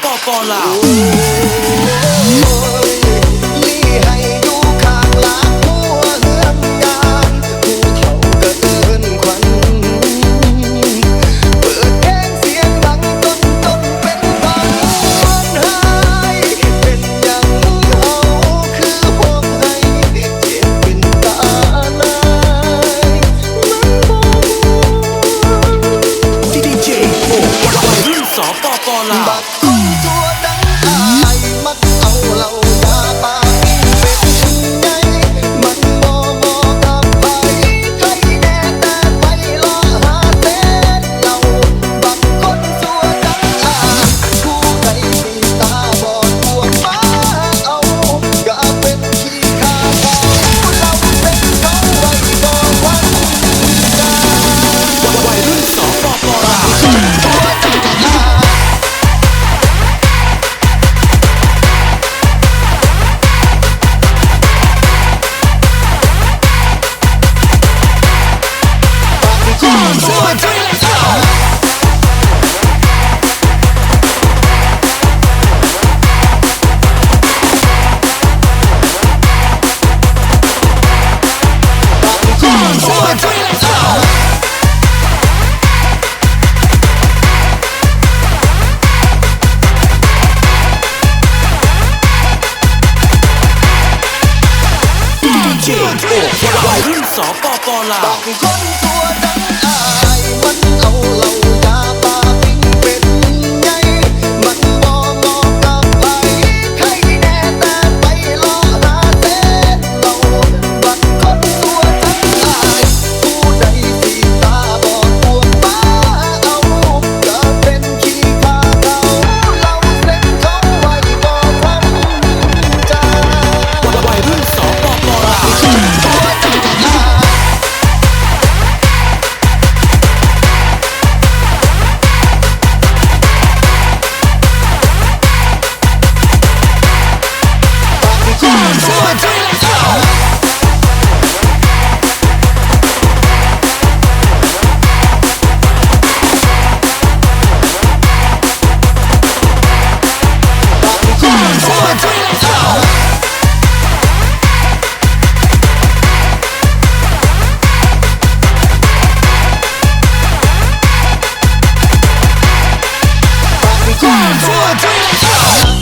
ปปลาวลี่ให้อยู่ข้างหลังหัวเฮือนยานผู้เฒ่าก็เอิ้นขวัญเปิดเพลงเสียงดังจนเป็นพันหายเป็นหยังเฮาคือพวกให้เจ็บเป็นตาลายมันบ่ดีเจโอวัยรุ่นสปปลาวบักคนตัวดังอายมักเอาเหล้ายาปาปิ้งเป็ดใหญ่มันบ่เหมาะกับไผใครแน่แต่ไปรอหาเศษเหล้าบักคนตัวดังอายผู้ใดมีตาบอดพวกมาเอาก็เป็นขี้ข้าเขาเหล้าเส้นเขาไว้บ่หวังกาวัยรุ่นสปปลาวเจโอวัยรุ่นสปปลาวบางคนตัวดังอายมันเอาเหล้ายาปาปิ้งเป็ดใหญ่มันบ่เหมาะกับไผใครแน่แต่ไปรอหาเศษเหล้าบักคนตัวดังอายผู้ใดสิตาบอดพวกมาเอาก็เป็นขี้ข้าเขาเหล้าเส้นเขาไว้บ่ทำใจวัยรุ่นสปปลาวOne, two, three,